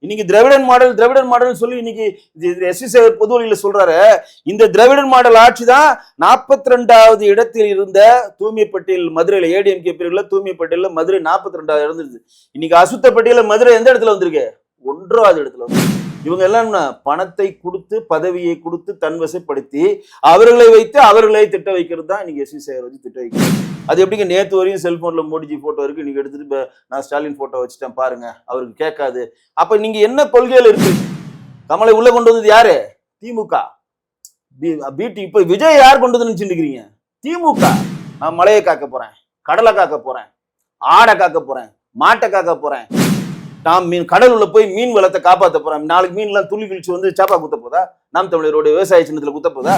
இன்னைக்கு திராவிடன் மாடல் சொல்லி இன்னைக்கு எஸ் வி பொது வழியில சொல்றாரு. இந்த திராவிடன் மாடல் ஆட்சி தான் 42வது இடத்தில் இருந்த தூய்மை பட்டியல் மதுரையில ஏடிஎம்கே பிரிவுல தூய்மை பட்டியல மதுரை 42வது இருந்தது. இன்னைக்கு அசுத்த பட்டியல மதுரை எந்த இடத்துல வந்திருக்கு? 1வது இடத்துல வந்து. இவங்க எல்லாம் பணத்தை கொடுத்து பதவியை கொடுத்து தன்வசப்படுத்தி அவர்களை வைத்து அவர்களை திட்ட வைக்கிறது தான் இன்னைக்கு எஸ் வி சேகர் வச்சு திட்ட வைக்கிறது. அது எப்படிங்க? நேற்று வரையும் செல்போன்ல மோடிஜி போட்டோ இருக்கு, நீங்க எடுத்துட்டு நான் ஸ்டாலின் போட்டோ வச்சுட்டேன் பாருங்க, அவருக்கு கேட்காது. அப்ப நீங்க என்ன கொள்கையில இருக்கு? கமலை உள்ள கொண்டு வந்தது யாரு? திமுக. இப்ப விஜய் யார் கொண்டு வந்து நினைச்சுருக்கீங்க? திமுக. நான் மலையை காக்க போறேன், கடலை காக்க போறேன், ஆடை காக்க போறேன், மாட்டை காக்க போறேன், நாம் கடல் உள்ள போய் மீன் வளத்தை காப்பாற்ற போறோம். நாளைக்கு மீன் எல்லாம் துள்ளி கிழிச்சு வந்து சாப்பா குத்த போதா? நாம் தமிழரோட விவசாய சின்னத்துல குத்த போதா?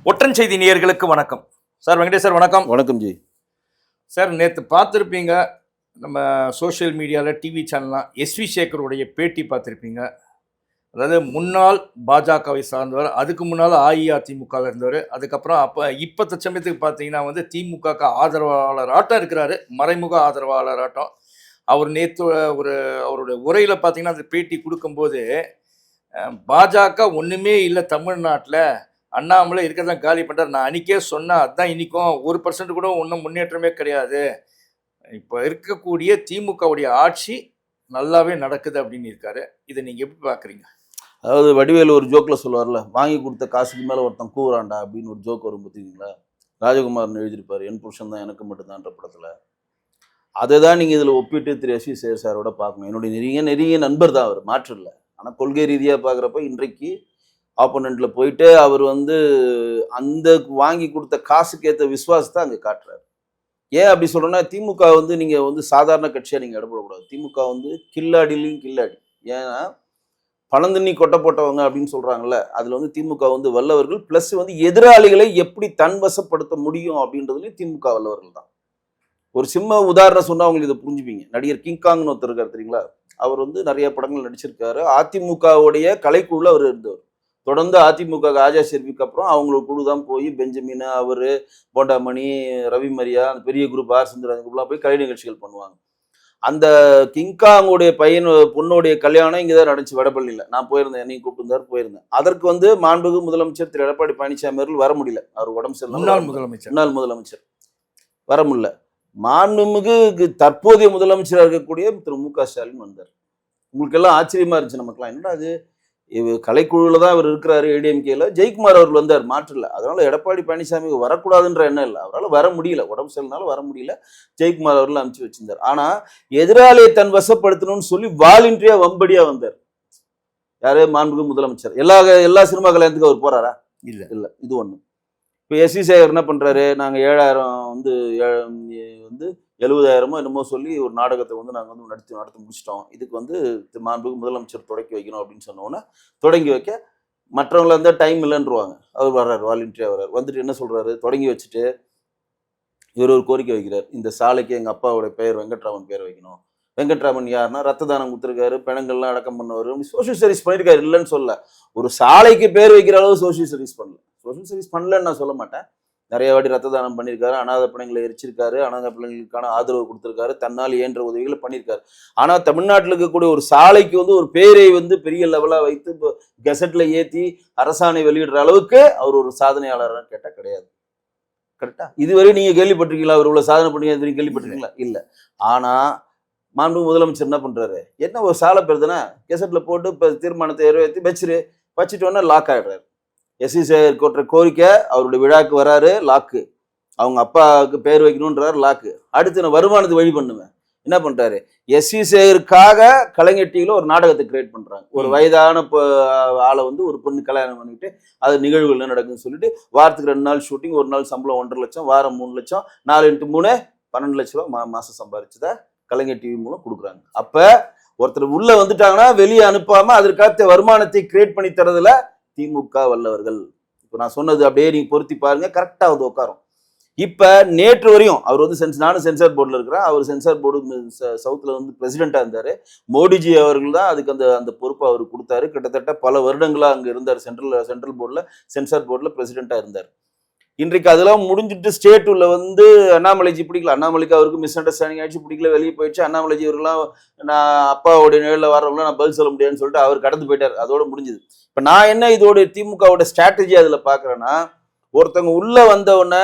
ஒற்றன் செய்தி நேயர்களுக்கு வணக்கம். சார் வெங்கடேஷ் சார் வணக்கம். வணக்கம் ஜி. சார் நேற்று பார்த்துருப்பீங்க நம்ம சோஷியல் மீடியாவில் டிவி சேனல்லாம் எஸ் வி சேகருடைய பேட்டி பார்த்துருப்பீங்க. அதாவது முன்னாள் பாஜகவை சார்ந்தவர், அதுக்கு முன்னால் அஇஅதிமுகவில் இருந்தவர், அதுக்கப்புறம் இப்போ தச்சமயத்துக்கு பார்த்தீங்கன்னா வந்து திமுக ஆதரவாளர் ஆட்டம் இருக்கிறாரு, மறைமுக ஆதரவாளர் ஆட்டம். அவர் நேற்று அவருடைய உரையில் பார்த்தீங்கன்னா அந்த பேட்டி கொடுக்கும்போது பாஜக ஒன்றுமே இல்லை தமிழ்நாட்டில், அண்ணாமலை இருக்கிறதான் காலி பண்ணுறாரு, நான் அன்றைக்கே சொன்னேன், அதுதான் இன்றைக்கும் 1% கூட ஒன்றும் முன்னேற்றமே கிடையாது, இப்போ இருக்கக்கூடிய திமுகவுடைய ஆட்சி நல்லாவே நடக்குது அப்படின்னு இருக்காரு. இதை நீங்கள் எப்படி பார்க்குறீங்க? அதாவது வடிவேலு ஒரு ஜோக்கில் சொல்லுவார்ல, வாங்கி கொடுத்த காசுக்கு மேலே ஒருத்தன் கூறாண்டா அப்படின்னு ஒரு ஜோக் வரும் பார்த்தீங்களா? ராஜகுமார்னு எழுதியிருப்பார், என் புருஷன் தான் எனக்கு மட்டும்தான்ற படத்தில். அதை தான் நீங்கள் இதில் ஒப்பிட்டு திரு எஸ் வி சேகர் சாரோட பார்க்கணும். என்னுடைய நெருங்கிய நண்பர் தான் அவர், மாற்று இல்லை. ஆனால் கொள்கை ரீதியாக பார்க்குறப்ப இன்றைக்கு ஆப்போனண்ட்டில் போயிட்டு அவர் வந்து அந்த வாங்கி கொடுத்த காசுக்கு ஏற்ற விசுவாசத்தை அங்கே காட்டுறாரு. ஏன் அப்படி சொல்கிறேன்னா, திமுக வந்து நீங்கள் வந்து சாதாரண கட்சியாக நீங்கள் இடப்படக்கூடாது. திமுக வந்து கில்லாடிலையும் கில்லாடி. ஏன்னா பணந்தண்ணி கொட்டை போட்டவங்க அப்படின்னு சொல்கிறாங்கல்ல, அதில் வந்து திமுக வந்து வல்லவர்கள். ப்ளஸ் வந்து எதிராளிகளை எப்படி தன்வசப்படுத்த முடியும் அப்படின்றதுலையும் திமுக வல்லவர்கள் தான். ஒரு சிம்ம உதாரணம் சொன்னா அவங்களுக்கு இதை புரிஞ்சுப்பீங்க. நடிகர் கிங்காங்னு ஒருத்தர் இருக்காரு தெரியுங்களா? அவர் வந்து நிறைய படங்கள் நடிச்சிருக்காரு. அதிமுகவுடைய கலைக்குழுல அவர் இருந்தவர். தொடர்ந்து அதிமுக ஆஜா ஷெரீஃபுக்கு அப்புறம் அவங்களுக்கு குழு தான் போய் பெஞ்சமின், அவரு, போண்டாமணி, ரவி மரியா, அந்த பெரிய குரூப் ஆர் சுந்தரம் போய் கலை நிகழ்ச்சிகள் பண்ணுவாங்க. அந்த கிங்காங்குடைய பொண்ணுடைய கல்யாணம் இங்கதான் நடந்துச்சு, வடபள்ளியில. நான் போயிருந்தேன், என்னையும் கூப்பிட்டு போயிருந்தேன். அதற்கு வந்து மாண்புமிகு முதலமைச்சர் திரு எடப்பாடி பழனிசாமி அவர்கள் வர முடியல, அவர் உடம்பு சரியில்லை. முன்னாள் முதலமைச்சர் வர முடியல. மாண்புமிகு தற்போதைய முதலமைச்சராக இருக்கக்கூடிய திரு மு.க. ஸ்டாலின் வந்தார். உங்களுக்கு எல்லாம் ஆச்சரியமா இருந்துச்சு நமக்குலாம், என்னடா அது கலைக்குழுல தான் இவர் இருக்கிறாரு, ஏடிஎம்கேல. ஜெயக்குமார் அவர்கள் வந்தார், மாற்றில்ல. அதனால எடப்பாடி பழனிசாமி வரக்கூடாதுன்ற எண்ணம் இல்லை, அவரால் வர முடியல, உடம்பு சரியில்லைனாலும் வர முடியல. ஜெயக்குமார் அவர்கள் அமைச்சு வச்சிருந்தார். ஆனா எதிராளியை தன் வசப்படுத்தணும்னு சொல்லி வாலண்டியா வம்படியா வந்தார். யாரு? மாண்புமிகு முதலமைச்சர். எல்லா சினிமா கல்யாணத்துக்கு அவர் போறாரா? இல்ல இல்ல. இது ஒண்ணு. இப்போ எஸ் வி சேகர் என்ன பண்ணுறாரு, நாங்கள் 7,000 வந்து 70,000 என்னமோ சொல்லி ஒரு நாடகத்தை வந்து நாங்கள் வந்து நடத்தி முடிச்சிட்டோம், இதுக்கு வந்து மாண்புமிகு முதலமைச்சர் தொடக்கி வைக்கணும் அப்படின்னு சொன்னோன்னே தொடங்கி வைக்க மற்றவங்கள இருந்தால் டைம் இல்லைன்றுவாங்க. அவர் வர்றாரு, வாலண்டியராக வர்றாரு. வந்துட்டு என்ன சொல்கிறாரு, தொடங்கி வச்சுட்டு இவர் ஒரு கோரிக்கை வைக்கிறார், இந்த சாலைக்கு எங்கள் அப்பாவோட பெயர் வெங்கட்ராமன் பேர் வைக்கணும். வெங்கட்ராமன் யாருன்னா ரத்த தானம் கொடுத்துருக்காரு, பிணங்கள்லாம் அடக்கம் பண்ணவர், சோசியல் சர்வீஸ் பண்ணியிருக்காரு, இல்லைன்னு சொல்ல. ஒரு சாலைக்கு பேர் வைக்கிற அளவு சோசியல் சர்வீஸ் பண்ணல. சோசியல் சர்வீஸ் பண்ணலன்னு நான் சொல்ல மாட்டேன். நிறைய வாட்டி ரத்த தானம் பண்ணியிருக்காரு, அனாதை பிள்ளைங்களை எரிச்சிருக்காரு, அனாதை பிள்ளைங்களுக்கான ஆதரவு கொடுத்துருக்காரு, தன்னால் இயன்ற உதவிகளை பண்ணியிருக்காரு. ஆனால் தமிழ்நாட்டில் இருக்கக்கூடிய ஒரு சாலைக்கு வந்து ஒரு பேரை வந்து பெரிய லெவலாக வைத்து இப்போ கெசட்ல ஏற்றி அரசாணை வெளியிடுற அளவுக்கு அவர் ஒரு சாதனையாளராக கேட்டால் கிடையாது. கரெக்டா? இதுவரை நீங்க கேள்விப்பட்டிருக்கீங்களா? அவர் இவ்வளவு சாதனை பண்ணி கேள்விப்பட்டிருக்கீங்களா? இல்லை. ஆனால் மாண்பு முதலமைச்சர் என்ன பண்றாரு, என்ன ஒரு சாலை பெறுதுன்னா கெசட்ல போட்டு இப்போ தீர்மானத்தை நிறைவேற்றி வச்சுட்டோன்னா லாக் ஆகிடுறாரு. எஸ் வி சேகர் கொற்ற கோரிக்கை, அவருடைய விழாக்கு வராரு, லாக்கு. அவங்க அப்பாவுக்கு பேர் வைக்கணுன்றாரு, லாக்கு. அடுத்து நான் வருமானத்துக்கு வழி பண்ணுவேன். என்ன பண்றாரு, எஸ் வி சேகருக்காக கலைஞர் டிவியில் ஒரு நாடகத்தை கிரியேட் பண்றாங்க. ஒரு வயதான ஆளை வந்து ஒரு பொண்ணு கல்யாணம் பண்ணிட்டு அது நிகழ்வுகள் என்ன நடக்குதுன்னு சொல்லிட்டு வாரத்துக்கு 2 நாள் ஷூட்டிங், ஒரு நாள் சம்பளம் 1.5 லட்சம், வாரம் 3 லட்சம், 4 × 3 12 லட்ச ரூபா மாசம் சம்பாரிச்சுதான் கலைஞர் டிவி மூலம் கொடுக்குறாங்க. அப்ப ஒருத்தர் உள்ள வந்துட்டாங்கன்னா வெளியே அனுப்பாம அதற்காக வருமானத்தை கிரியேட் பண்ணி தரதுல திமுக வல்லவர்கள். இப்போ நான் சொன்னது அப்படியே நீங்க பொருத்தி பாருங்க, கரெக்டா வந்து உட்காரும். இப்ப நேற்று வரையும் அவர் வந்து நானும் சென்சார் போர்டில் இருக்கிறேன், அவர் சென்சார் போர்டு சவுத்துல வந்து பிரசிடென்டா இருந்தாரு. மோடிஜி அவர்கள் தான் அதுக்கு அந்த பொறுப்பை அவர் கொடுத்தாரு. கிட்டத்தட்ட பல வருடங்களா அங்க இருந்தார், சென்ட்ரல் போர்டில், சென்சார் போர்டில் பிரசிடென்டா இருந்தார். இன்றைக்கு அதெல்லாம் முடிஞ்சிட்டு ஸ்டேட் உள்ள வந்து அண்ணாமலைஜி பிடிக்கல, அண்ணாமலைக்கு அவருக்கு மிஸ் அண்டர்ஸ்டாண்டிங் ஆயிடுச்சு, பிடிக்கல, வெளியே போயிடுச்சு. அண்ணாமலைஜி இவரெல்லாம் நான் அப்பாவுடைய நிழலில் வரவங்களாம் நான் பதில் சொல்ல முடியாதுன்னு சொல்லிட்டு அவர் கடந்து போயிட்டார். அதோட முடிஞ்சுது. இப்போ நான் என்ன இதோட திமுகவோட ஸ்ட்ராட்டஜி அதில் பார்க்குறேன்னா, ஒருத்தவங்க உள்ள வந்தவொடனே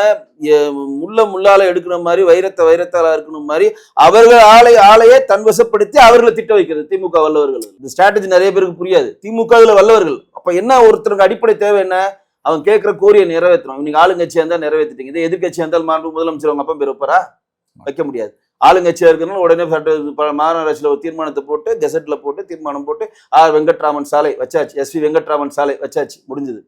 முள்ளால எடுக்கிற மாதிரி வைரத்தால இருக்கணும் மாதிரி அவர்கள் ஆளையே தன்வசப்படுத்தி அவர்களை திட்ட வைக்கிறது திமுக வல்லவர்கள். இந்த ஸ்ட்ராட்டஜி நிறைய பேருக்கு புரியாது. திமுக இதுல வல்லவர்கள். அப்ப என்ன ஒருத்தருக்கு அடிப்படை தேவை என்ன? அவன் கேட்கிற கோரியை நிறைவேற்றணும். இன்னைக்கு ஆளுங்கட்சியா இருந்தா நிறைவேற்றிட்டீங்க, இதே எதிர்கட்சியா இருந்தால் முதலமைச்சர் அவங்க அப்பா பேர் வைப்பாரா? வைக்க முடியாது. ஆளுங்கட்சியா இருக்கணும் உடனே மாநகராட்சியில் ஒரு தீர்மானத்தை போட்டு கெசட்ல போட்டு தீர்மானம் போட்டு வெங்கட்ராமன் சாலை வச்சாச்சு, SV வெங்கட்ராமன் சாலை வச்சாச்சு, முடிஞ்சது.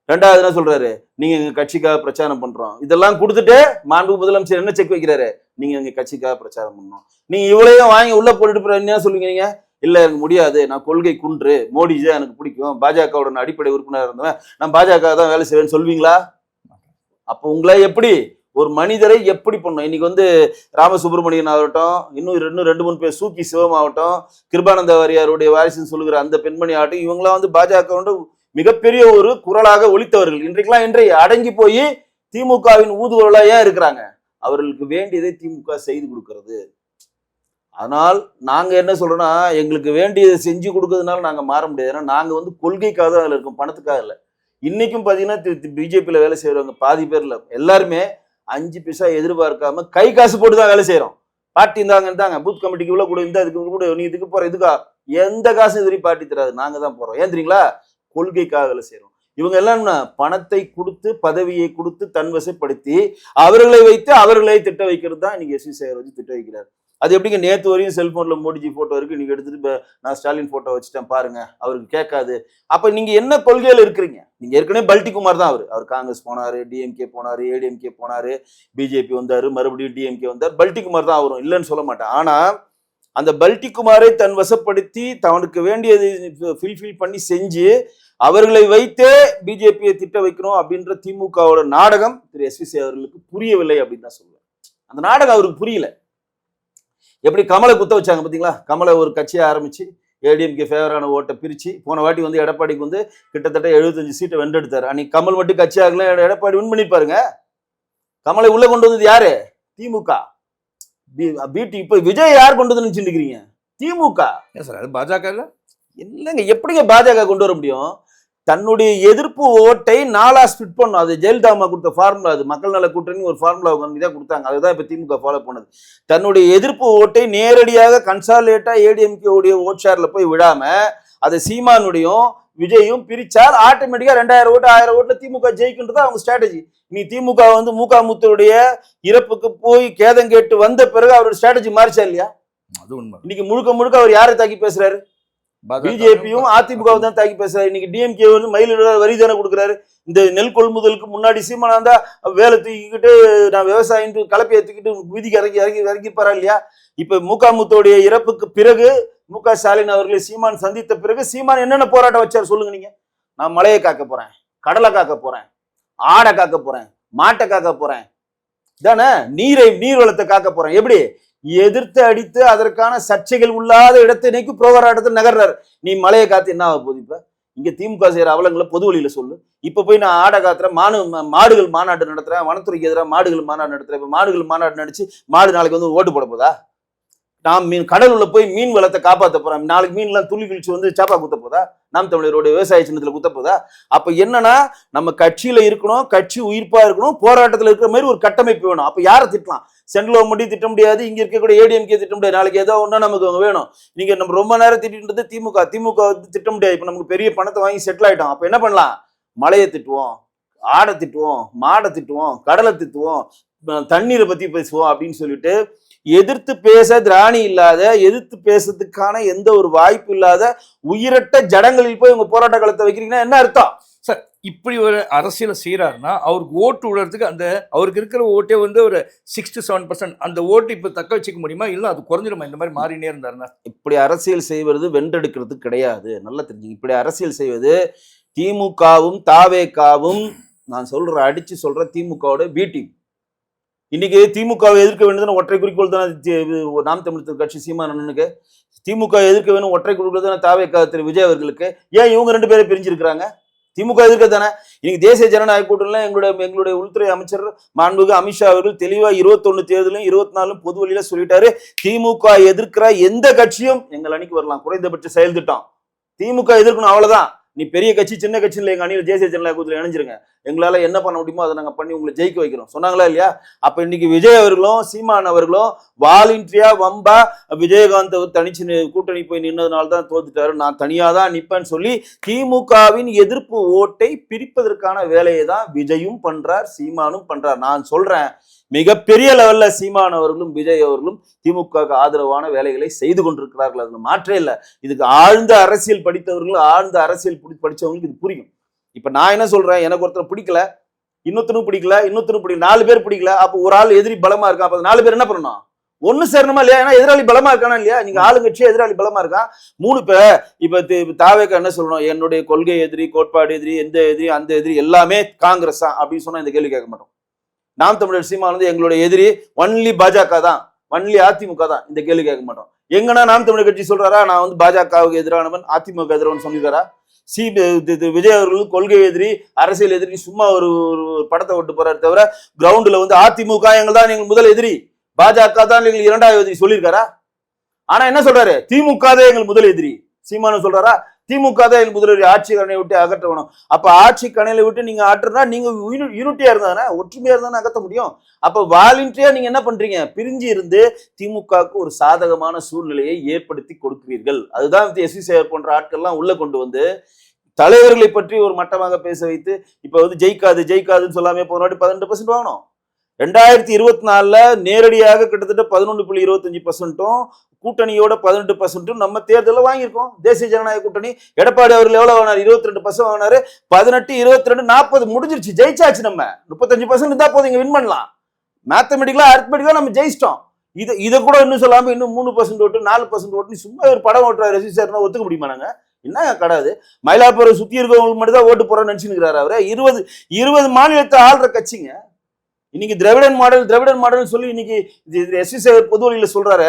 ரெண்டாவது என்ன சொல்றாரு, நீங்க எங்க கட்சிக்காக பிரச்சாரம் பண்றோம். இதெல்லாம் கொடுத்துட்டு மாண்பு முதலமைச்சர் என்ன செக் வைக்கிறாரு, நீங்க எங்க கட்சிக்காக பிரச்சாரம் பண்ணணும். நீங்க இவ்வளையும் வாங்கி உள்ள போட்டுட்டு என்ன சொல்லுவீங்க? இல்ல எனக்கு முடியாது, நான் கொள்கை குன்று, மோடிஜி எனக்கு பிடிக்கும், பாஜகவோட அடிப்படை உறுப்பினர் இருந்தவன், நான் பாஜக தான் வேலை செய்வேன்னு சொல்வீங்களா? அப்ப உங்களை எப்படி ஒரு மனிதரை எப்படி பண்ணும்? இன்னைக்கு வந்து ராமசுப்ரமணியன் ஆகட்டும், இன்னும் 2-3 பேர், சூக்கி சிவம் ஆகட்டும், கிருபானந்த வாரியாருடைய வாரிசுன்னு சொல்லுகிற அந்த பெண்மணி ஆகட்டும், இவங்களாம் வந்து பாஜக மிகப்பெரிய ஒரு குரலாக ஒலித்தவர்கள். இன்றைக்கு அடங்கி போய் திமுகவின் ஊதுவலா ஏன் இருக்கிறாங்க? அவர்களுக்கு வேண்டியதை திமுக செய்து கொடுக்கிறது. ஆனால் நாங்க என்ன சொல்றோம்னா, எங்களுக்கு வேண்டியதை செஞ்சு கொடுக்கறதுனால நாங்க மாற முடியாது. ஏன்னா நாங்க வந்து கொள்கைக்காக தான் அதுல இருக்கோம், பணத்துக்காக இல்லை. இன்னைக்கும் பாத்தீங்கன்னா பிஜேபியில வேலை செய்யறவங்க பாதி பேர் இல்ல, எல்லாருமே 5 பைசா எதிர்பார்க்காம கை காசு போட்டு தான் வேலை செய்யறோம். பார்ட்டி இருந்தாங்க பூத் கமிட்டிக்கு உள்ள கூட இந்த இதுக்கு கூட நீ இதுக்கு போற இதுக்கா எந்த காசும் இதுவரை பார்ட்டி தராது, நாங்க தான் போறோம். ஏன் தெரியுங்களா? கொள்கைக்காக வேலை செய்யறோம். இவங்க எல்லாம் பணத்தை கொடுத்து பதவியை கொடுத்து தன்வசப்படுத்தி அவர்களை வைத்து அவர்களை திட்ட வைக்கிறது தான் இன்னைக்கு SV சேகர் வச்சு திட்ட வைக்கிறார். அது எப்படிங்க? நேற்று வரையும் செல்போன்ல மோடிஜி போட்டோ இருக்கு, நீங்க எடுத்துட்டு நான் ஸ்டாலின் போட்டோ வச்சுட்டேன் பாருங்க, அவருக்கு கேட்காது. அப்ப நீங்க என்ன கொள்கையில இருக்கிறீங்க? நீங்க ஏற்கனவே பல்டிகுமார் தான் அவர் காங்கிரஸ் போனாரு, டிஎம்கே போனாரு, ஏடிஎம்கே போனாரு, பிஜேபி வந்தாரு, மறுபடியும் டிஎம்கே வந்தார். பல்டிகுமார் தான் அவரும், இல்லைன்னு சொல்ல மாட்டேன். ஆனா அந்த பல்டிகுமாரை தன் வசப்படுத்தி தனக்கு வேண்டியதை ஃபில்ஃபில் பண்ணி செஞ்சு அவர்களை வைத்தே பிஜேபியை திட்ட வைக்கணும் அப்படின்ற திமுகவோட நாடகம் திரு SV அவர்களுக்கு புரியவில்லை அப்படின்னு தான் சொல்லுவேன். அந்த நாடகம் அவருக்கு புரியல. எப்படி கமலை குத்த வச்சாங்க பாத்தீங்களா? கமலை ஒரு கட்சியை ஆரம்பிச்சு ஏடிஎம்கே ஃபேவரான ஓட்டை பிரிச்சு போன வாட்டி வந்து எடப்பாடிக்கு வந்து கிட்டத்தட்ட 75 சீட்டை வென்றெடுத்தாரு. அன்னைக்கு கமல் மட்டும் கட்சி ஆகல, எடப்பாடி வின் பண்ணிருப்பாருங்க. கமலை உள்ள கொண்டு வந்தது யாரு? திமுக. இப்ப விஜய் யார் கொண்டு வந்து நினைச்சுருக்கீங்க? திமுக. பாஜக இல்லைங்க, எப்படிங்க பாஜக கொண்டு வர முடியும்? தன்னுடைய எதிர்ப்பு ஓட்டை 4ஆ ஸ்பிட் பண்ணும். அது ஜெயலலிதா அம்மா கொடுத்த ஃபார்முலா. அது மக்கள் நல கூட்டணி ஒரு ஃபார்முலா தான் கொடுத்தாங்க. அதுதான் இப்ப திமுக ஃபாலோ பண்ணது. தன்னுடைய எதிர்ப்பு ஓட்டை நேரடியாக கன்சாலேட்டா ஏடிஎம்கே உடைய ஓட் ஷேர்ல போய் விடாம அதை சீமானுடையும் விஜயும் பிரிச்சால் ஆட்டோமேட்டிக்கா 2000 ஓட்டு 1000 ஓட்டுல திமுக ஜெயிக்கின்றது அவங்க ஸ்ட்ராட்டஜி. நீ திமுக வந்து முத்துடைய இறப்புக்கு போய் கேதம் கேட்டு வந்த பிறகு அவரோட ஸ்ட்ராட்டஜி மாறிச்சா இல்லையா? அது உண்மை. இன்னைக்கு முழுக்க அவர் யாரை தாக்கி பேசுறாரு? பிஜேபியும் அதிமுக தான் தாக்கி பேசுறாரு. இன்னைக்கு டிஎம்கே வந்து மயிலிட வரி தானே கொடுக்குறாரு. இந்த நெல் கொள்முதலுக்கு முன்னாடி சீமானந்தா வேலை தூக்கிக்கிட்டு நான் விவசாயம் கலப்பையை தூக்கிட்டு வீதிக்கு இறங்கிப்பாரா இல்லையா? இப்ப முத்துடைய இறப்புக்கு பிறகு ஸ்டாலின் அவர்களை சீமான் சந்தித்த பிறகு சீமான் என்னென்ன போராட்டம் வச்சாரு சொல்லுங்க நீங்க? நான் மலையை காக்க போறேன், கடலை காக்க போறேன், ஆடை காக்க போறேன், மாட்டை காக்க போறேன், தானே நீர் வளத்தை காக்க போறேன். எப்படி எதிர்த்து அடித்து அதற்கான சர்ச்சைகள் உள்ளாத இடத்தை இன்னைக்கு போராட்டத்தில் நகர்றாரு. நீ மலையை காத்து என்ன ஆக போகுது? இப்ப இங்க திமுக செய்யற அவலங்களை பொது வழியில சொல்லு. இப்ப போய் நான் ஆடை காத்துறேன், மாடுகள் மாநாடு நடத்துறேன், வனத்துறைக்கு எதிராக மாடுகள் மாநாடு நடத்துறேன். இப்ப மாடுகள் மாநாடு நடிச்சு மாடு நாளைக்கு வந்து ஓட்டு போட போதா? நாம் கடல் உள்ள போய் மீன் வளத்தை காப்பாற்ற போறோம். நாளைக்கு மீன் எல்லாம் துள்ளி கிழிச்சு வந்து சாப்பா குத்த போதா? நாம் தமிழருடைய விவசாய சின்னத்துல குத்த போதா? அப்ப என்னன்னா நம்ம கட்சியில இருக்கணும், கட்சி உயிர்ப்பா இருக்கணும், போராட்டத்துல இருக்கிற மாதிரி ஒரு கட்டமைப்பு வேணும். அப்ப யாரை திட்டலாம்? சென்ட்ரல் கவர்மெண்ட்டையும் திட்ட முடியாது, இங்க இருக்கக்கூடிய ஏடிஎம்கே திட்ட முடியாது. நாளைக்கு ஏதோ ஒன்னா நமக்கு வேணும். நீங்க நம்ம ரொம்ப நேரம் திட்டின்றது திமுக திட்ட முடியாது. இப்ப நமக்கு பெரிய பணத்தை வாங்கி செட்டில் ஆயிட்டோம். அப்ப என்ன பண்ணலாம்? மலையை திட்டுவோம், ஆடை திட்டுவோம், மாடை திட்டுவோம், கடலை திட்டுவோம், தண்ணீரை பத்தி பேசுவோம் அப்படின்னு சொல்லிட்டு எதிர்த்து பேச திராணி இல்லாத, எதிர்த்து பேசுறதுக்கான எந்த ஒரு வாய்ப்பு இல்லாத உயிரட்ட ஜடங்களில் போய் உங்க போராட்ட காலத்தை வைக்கிறீங்கன்னா என்ன அர்த்தம்? சார், இப்படி ஒரு அரசியலை செய்யறாருன்னா அவருக்கு ஓட்டு விடுறதுக்கு அந்த அவருக்கு இருக்கிற ஓட்டே வந்து ஒரு 6 to 7% அந்த ஓட்டு இப்ப தக்க வச்சுக்க முடியுமா? இல்ல அது குறைஞ்சிருமா இந்த மாதிரி மாறினே இருந்தாருன்னா? இப்படி அரசியல் செய்வது வென்றெடுக்கிறது கிடையாது. நல்லா தெரிஞ்சு. இப்படி அரசியல் செய்வது திமுகவும் தாவேகாவும், நான் அடிச்சு சொல்ற திமுகவோட பி டீம். இன்னைக்கு திமுகவை எதிர்க்க வேண்டியதுன்னு ஒற்றை குறிக்கோள் தானே நாம் தமிழர் கட்சி சீமானனுக்கு. திமுக எதிர்க்க வேணும் ஒற்றை குறிக்கோள் தானே தாவேகா திரு விஜய் அவர்களுக்கு. ஏன் இவங்க 2 பேரும் பிரிஞ்சிருக்கிறாங்க? திமுக எதிர்க்க தானே. இன்னைக்கு தேசிய ஜனநாயக கூட்டணியில எங்களுடைய உள்துறை அமைச்சர் மாண்புமிகு அமித்ஷா அவர்கள் தெளிவா 21 தேர்தலும் 24 பொது வழியில சொல்லிட்டாரு, திமுக எதிர்க்கிற எந்த கட்சியும் எங்கள் அணிக்கு வரலாம், குறைந்தபட்ச செயல் திட்டம். திமுக எதிர்க்கணும், அவ்வளவுதான். நீ பெரிய கட்சி சின்ன கட்சியில் எங்க அணியில் தேசிய ஜனநாயக கூட்டணியில் இணைஞ்சிருங்க, எங்களால என்ன பண்ண முடியுமோ அதை நாங்க பண்ணி உங்களை ஜெயிக்க வைக்கிறோம் சொன்னாங்களா இல்லையா? அப்ப இன்னைக்கு விஜய் அவர்களும் சீமான் அவர்களும் வாலண்டியா வம்பா விஜயகாந்த் தனிச்சு கூட்டணி போய் நின்னதுனால தான் தோத்துட்டாரு, நான் தனியா தான் நிப்பேன்னு சொல்லி திமுகவின் எதிர்ப்பு ஓட்டை பிரிப்பதற்கான வேலையை தான் விஜயும் பண்றார், சீமானும் பண்றார். நான் சொல்றேன், மிகப்பெரிய லெவல்ல சீமான் அவர்களும் விஜய் அவர்களும் திமுக ஆதரவான வேலைகளை செய்து கொண்டிருக்கிறார்கள், அதுல மாற்றே இல்லை. இதுக்கு ஆழ்ந்த அரசியல் படித்தவர்கள், ஆழ்ந்த அரசியல் படிச்சவங்களுக்கு இது புரியும். இப்ப நான் என்ன சொல்றேன், எனக்கு ஒருத்தர் பிடிக்கல, இன்னொருத்தனும் பிடிக்கல, 4 பேர் பிடிக்கல, அப்ப ஒரு ஆள் எதிரி பலமா இருக்கான், அப்ப 4 பேர் என்ன பண்ணணும், ஒண்ணு சேரணுமா இல்லையா? ஏன்னா எதிராளி பலமா இருக்கானா இல்லையா? நீங்க ஆளுங்கட்சியே எதிராளி பலமா இருக்கான். 3 பேர் இப்ப தாவேக்கா என்ன சொல்லணும், என்னுடைய கொள்கை எதிரி, கோட்பாடு எதிரி, எந்த எதிரி, அந்த எதிரி எல்லாமே காங்கிரஸ் தான் அப்படின்னு சொன்னா இந்த கேள்வி கேட்க மாட்டோம். நாம் தமிழர் சீமான் வந்து எங்களுடைய எதிரி ஒன்லி பாஜக தான், ஒன்லி அதிமுக தான், இந்த கேள்வி கேட்க மாட்டோம். எங்கன்னா நாம் தமிழர் கட்சி சொல்றாரா நான் வந்து பாஜகவுக்கு எதிரானவன், அதிமுக எதிரானவன் சொல்லிருக்காரா? விஜய் அவர்களுக்கு கொள்கை எதிரி, அரசியல் எதிரி சும்மா ஒரு படத்தை விட்டு போறாரு தவிர கிரவுண்ட்ல வந்து அதிமுக எங்கள் தான் எங்கள் முதல் எதிரி, பாஜக தான் எங்களுக்கு 2வது எதிரி சொல்லியிருக்காரா? ஆனா என்ன சொல்றாரு, திமுக தான் எங்கள் முதல் எதிரி. சீமானு சொல்றாரா, திமுக தான் எங்கள் முதல் எதிரி, ஆட்சி கணையை விட்டு அகற்ற வேணும். அப்ப ஆட்சி கணையில விட்டு நீங்க ஆற்றுனா நீங்க யூனிட்டியா இருந்தானே, ஒற்றுமையா இருந்தானே அகற்ற முடியும். அப்ப வாலண்டியா நீங்க என்ன பண்றீங்க, பிரிஞ்சு இருந்து திமுகவுக்கு ஒரு சாதகமான சூழ்நிலையை ஏற்படுத்தி கொடுக்கிறீர்கள். அதுதான் எஸ்வி சேகர் போன்ற ஆட்கள்லாம் உள்ள கொண்டு வந்து தலைவர்களை பற்றி ஒரு மட்டமாக பேச வைத்து இப்ப வந்து ஜெயிக்காதுன்னு சொல்லாம போன வாட்டி 18% வாங்கணும். 2024 நேரடியாக கிட்டத்தட்ட 11.25%, கூட்டணியோட 18% நம்ம தேர்தலில் வாங்கியிருக்கோம். தேசிய ஜனநாயக கூட்டணி எடப்பாடி அவர்கள் எவ்வளவு வாங்கினார், 22% வாங்கினாரு. 18, 22, 40 முடிஞ்சிருச்சு, ஜெயிச்சாச்சு. நம்ம 35% இருந்தா போதும், இங்க வின் பண்ணலாம். மேத்தமெட்டிக்கலா அரித்மெட்டிக்கலா நம்ம ஜெயிச்சிட்டோம். இதை கூட இன்னும் சொல்லாம இன்னும் 3% ஓட்டு 4% ஓட்டு சும்மா ஒரு படம் ஓட்டுறாரு ரசி சார்னா ஒத்துக்க முடியுமா? நாங்க என்ன கிடையாது, மயிலாப்பூரை சுத்தி இருக்கவங்களுக்கு மட்டும் தான் ஓட்டு போறோம்னு நினைச்சுக்கிறாரு அவரு. 20 மாநிலத்தை ஆள்ற கட்சிங்க. இன்னைக்கு திராவிடன் மாடல் சொல்லி இன்னைக்கு எஸ்வி சேகர் பொது வழியில சொல்றாரு,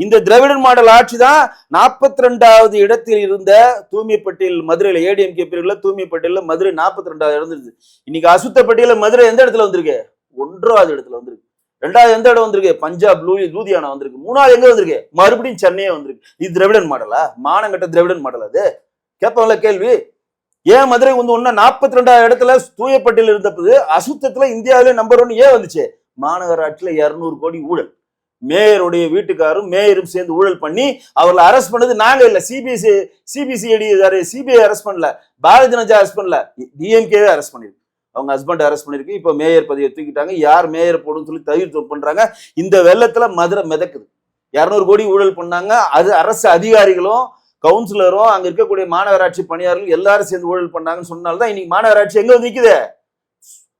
இந்த திராவிடன் மாடல் ஆட்சி தான் 42வது இடத்தில் இருந்த தூய்மை பட்டியல் மதுரையில ஏடிஎம்கே பிரிவுல தூய்மை பட்டியல மதுரை 42வது இருந்தது. இன்னைக்கு அசுத்த பட்டியல மதுரை எந்த இடத்துல வந்திருக்கு, 1வது இடத்துல வந்திருக்கு. 2வது எந்த இடம் வந்திருக்கு, பஞ்சாப் லூதியானா வந்திருக்கு. 3வது எங்க வந்திருக்கு, மறுபடியும் சென்னையே வந்திருக்கு. இது திராவிடன் மாடலா, மானங்கட்ட திராவிடன் மாடல்? அது கேட்பாங்களா கேள்வி? ஏன் மதுரை வந்து 42வது இடத்துல தூயப்பட்டியல் இருந்தது, அசுத்தத்துல இந்தியாவிலே நம்பர் 1 ஏன் வந்துச்சு? மாநகராட்சியில 200 கோடி ஊழல். மேயருடைய வீட்டுக்காரும் மேயரும் சேர்ந்து ஊழல் பண்ணி அவர்களை அரெஸ்ட் பண்ணது நாங்க இல்ல, சிபிஐ அரெஸ்ட் பண்ணல, பாரதிய ஜனதா அரெஸ்ட் பண்ணல, டிஎம்கேவே அரெஸ்ட் பண்ணிருக்கு. அவங்க ஹஸ்பண்ட் அரெஸ்ட் பண்ணிருக்கு. இப்ப மேயர் பதவியை தூக்கிட்டாங்க. யார் மேயர் போடுன்னு சொல்லி தவிர்த்து பண்றாங்க. இந்த வெள்ளத்துல மதுரை மிதக்குது. 200 கோடி ஊழல் பண்ணாங்க. அது அரசு அதிகாரிகளும் கவுன்சிலரும் அங்க இருக்கக்கூடிய மாநகராட்சி பணியாளர்கள் எல்லாரும் சேர்ந்து ஊழல் பண்ணாங்கன்னு சொன்னால்தான் இன்னைக்கு மாநகராட்சி எங்க வந்து நிக்குது,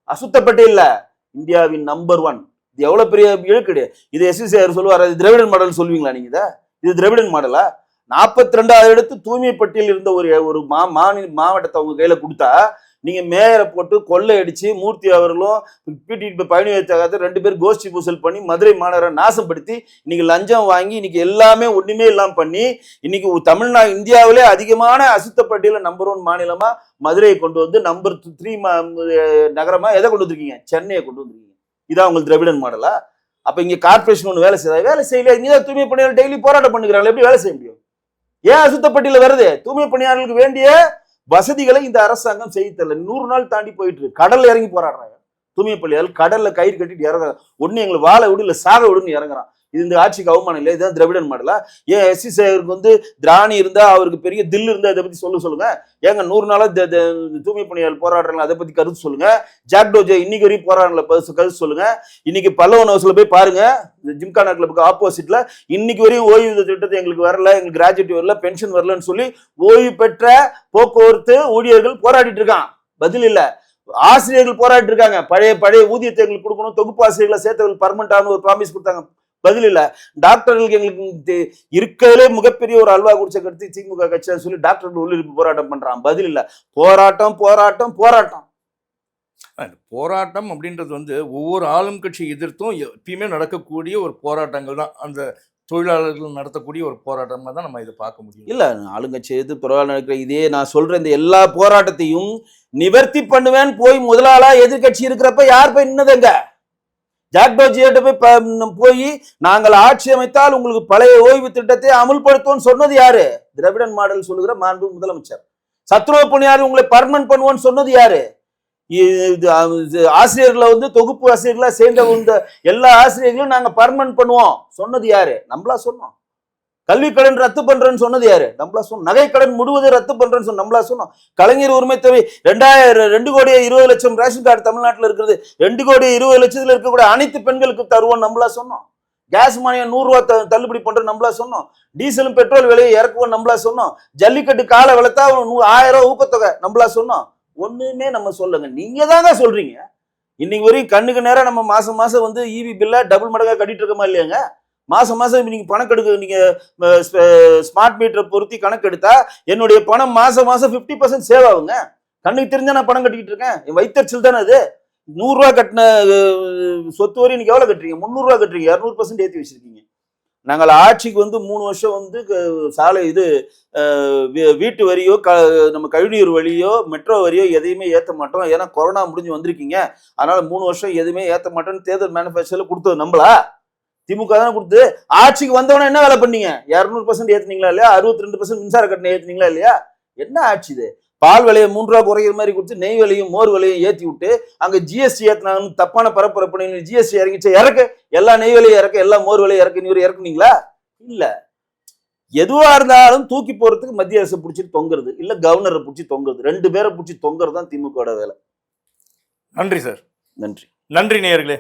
அசுத்தப்பட்டியல்ல இந்தியாவின் நம்பர் 1. இது எவ்வளவு பெரிய இழுக்கடு. இது எஸ்வி சேகர் சொல்லுவார், இது திராவிடன் மாடல் சொல்லுவீங்களா நீங்க? இது திராவிடன் மாடலா? 42வது இடத்து தூய்மை பட்டியல் இருந்த ஒரு மாவட்டத்தை அவங்க கையில கொடுத்தா நீங்க மேயரை போட்டு கொள்ளை அடிச்சு மூர்த்தி அவர்களும் பயணி வைத்தாத 2 பேர் கோஷ்டி பூசல் பண்ணி மதுரை மாநகரை நாசப்படுத்தி இன்னைக்கு லஞ்சம் வாங்கி இன்னைக்கு எல்லாமே ஒண்ணுமே இல்லாம பண்ணி இன்னைக்கு தமிழ்நாடு இந்தியாவிலே அதிகமான அசுத்தப்பட்டியல நம்பர் 1 மாநிலமா மதுரையை கொண்டு வந்து நம்பர் 3 நகரமா எதை கொண்டு வந்திருக்கீங்க, சென்னையை கொண்டு வந்திருக்கீங்க. இதான் உங்களுக்கு திராவிடன் மாடலா? அப்ப இங்க கார்பரேஷன் ஒண்ணு வேலை செய்யல, இங்கதான் தூய்மை பணியாளர் டெய்லி போராட்டம் பண்ணுகிறாங்க, எப்படி வேலை செய்ய முடியும்? ஏன் அசுத்தப்பட்டியல வருது? தூய்மை பணியாளர்களுக்கு வேண்டிய வசதிகளை இந்த அரசாங்கம் செய்ய தெரியல. 100 நாள் தாண்டி போயிட்டு இருக்கு. கடல்ல இறங்கி போராடுறாங்க தூய்மை பணியாளர்கள். கடல்ல கயிறு கட்டிட்டு இறங்குறாங்க. ஒண்ணு எங்களை வாழ விடு இல்ல சாக விடுன்னு இறங்குறான். இது இந்த ஆட்சிக்கு அவமானம் இல்லை? இதுதான் திராவிடன் மாடலா? ஏன் எஸ்வி சேகருக்கு வந்து திராணி இருந்தா, அவருக்கு பெரிய தில் இருந்தா இதை பத்தி சொல்லுங்க. ஏங்க 100 நாளா தூய்மை பணியாளர் போராடுறாங்களா, அதை பத்தி கருத்து சொல்லுங்க. ஜாக்டோஜே இன்னைக்கு வரையும் போராடல, கருத்து சொல்லுங்க. இன்னைக்கு பல்லவன் ஹவுஸ்ல போய் பாருங்க, ஜிம்கானா கிளப்புக்கு ஆப்போசிட்ல இன்னைக்கு வரையும் ஓய்வு திட்டத்தை எங்களுக்கு வரல, எங்களுக்கு கிராஜுவேட் வரல, பென்ஷன் வரலன்னு சொல்லி ஓய்வு பெற்ற போக்குவரத்து ஊழியர்கள் போராடிட்டு இருக்கான். பதில் இல்ல. ஆசிரியர்கள் போராடிட்டு இருக்காங்க. பழைய ஊதியத்தை எங்களுக்கு கொடுக்கணும், தொகுப்பு ஆசிரியர்களை சேர்த்தவர்கள் பர்மனண்டான ஒரு ப்ராமிஸ் கொடுத்தாங்க. பதில் இல்ல. டாக்டர்களுக்கு எங்களுக்கு இருக்கிறதுலே மிகப்பெரிய ஒரு அல்வா குடிச்ச கருத்து திமுக கட்சியா சொல்லி டாக்டர்கள் உள்ளிருப்பு போராட்டம் பண்றான். பதில் இல்ல. போராட்டம் போராட்டம் போராட்டம் போராட்டம் அப்படின்றது வந்து ஒவ்வொரு ஆளும் கட்சி எதிர்த்தும் எப்பயுமே நடக்கக்கூடிய ஒரு போராட்டங்கள் தான். அந்த தொழிலாளர்கள் நடத்தக்கூடிய ஒரு போராட்டமாக தான் நம்ம இதை பார்க்க முடியும். இல்ல ஆளுங்கட்சி எது பரவாயில்ல நடக்கிற இதே நான் சொல்ற இந்த எல்லா போராட்டத்தையும் நிவர்த்தி பண்ணுவேன் போய் முதலாளா எதிர்கட்சி இருக்கிறப்ப யார் போய் நின்னதுங்க? ஜாக்டோ ஜியோட்ட போய் நாங்கள் ஆட்சி அமைத்தால் உங்களுக்கு பழைய ஓய்வு திட்டத்தை அமுல்படுத்துவோம் சொன்னது யாரு? திராவிடன் மாடல் சொல்லுகிற மாண்பு முதலமைச்சர். சத்துருவ பணியாளர் உங்களை பர்மனன்ட் பண்ணுவோன்னு சொன்னது யாரு? ஆசிரியர்களை தொகுப்பு ஆசிரியர்களா சேர்ந்த இந்த எல்லா ஆசிரியர்களும் நாங்க பர்மனன்ட் பண்ணுவோம் சொன்னது யாரு? நம்மளா சொன்னோம். கல்வி கடன் ரத்து பண்றேன்னு சொன்னது யாரு? நம்மளா சொன்னோம். நகை கடன் முழுவதை ரத்து பண்றேன்னு நம்மளா சொன்னோம். கலைஞர் உரிமை தொகை 2,20,00,000 ரேஷன் கார்டு தமிழ்நாட்டில் இருக்கிறது. 2,20,00,000 இருக்கக்கூடிய அனைத்து பெண்களுக்கு தருவோம் நம்மளா சொன்னோம். கேஸ் மானியம் 100 ரூபாய் தள்ளுபடி பண்ற நம்மளா சொன்னோம். டீசலும் பெட்ரோல் விலையை இறக்குவோம் நம்மளா சொன்னோம். ஜல்லிக்கட்டு கால வளர்த்தா 1000 ரூபாய் ஊக்கத்தொகை நம்மளா சொன்னோம். ஒண்ணுமே நம்ம சொல்லுங்க, நீங்க தாங்க சொல்றீங்க. இன்னைக்கு வரையும் கண்ணுக்கு நேரம் நம்ம மாசம் மாசம் ஈவி பில்ல டபுள் மடங்கா கட்டிட்டு இருக்கோமா இல்லையாங்க? மாசம் மாசம் நீங்க கணக்கெடுக்க, நீங்க ஸ்மார்ட் மீட்டரை பொருத்தி கணக்கெடுத்தா என்னுடைய பணம் மாசம் மாசம் 50% சேவ் ஆகுங்க. கண்ணுக்கு தெரிஞ்சா நான் பணம் கட்டிக்கிட்டு இருக்கேன். என் வைத்தறிச்சல் தானே அது. 100 ரூபாய் கட்டின சொத்து வரி இன்னைக்கு எவ்வளவு கட்டுறீங்க? 300 ரூபாய் கட்டுறீங்க. 200% ஏற்றி வச்சிருக்கீங்க. நாங்கள் ஆட்சிக்கு 3 வருஷம் சாலை வீட்டு வரியோ நம்ம கழிவுநீர் வழியோ மெட்ரோ வரியோ எதையுமே ஏற்ற மாட்டோம். ஏன்னா கொரோனா முடிஞ்சு வந்திருக்கீங்க, அதனால 3 வருஷம் எதுவுமே ஏற்ற மாட்டோம்னு தேர்தல் மேனிஃபெஸ்டோல கொடுத்தது நம்மளா? திமுக தானே கொடுத்து. ஆட்சிக்கு வந்தவன என்ன வேலை பண்ணீங்க? 200% ஏத்துனீங்களா இல்லையா? 62% மின்சார கட்டணம் ஏத்துனீங்களா இல்லையா? என்ன ஆட்சி இது? பால் விலையை 3 ரூபா குறைக்கிற மாதிரி கொடுத்து நெய் விலையும் மோர் விலையும் ஏற்றி விட்டு அங்க ஜிஎஸ்டி ஏற்றினாங்கன்னு தப்பான பரப்புரை ஜிஎஸ்டி இறங்கிச்சு. இறக்கு எல்லா நெய் விலையும் இறக்க, எல்லா மோர் விலையும் இறக்கு. நீ இறக்குனீங்களா? இல்ல. எதுவா இருந்தாலும் தூக்கி போறதுக்கு மத்திய அரசு பிடிச்சிட்டு தொங்குறது, இல்ல கவர்னரை பிடிச்சி தொங்குறது. 2 பேரை பிடிச்சி தொங்குறது தான் திமுக வேலை. நன்றி சார். நன்றி. நன்றி நேயர்களே.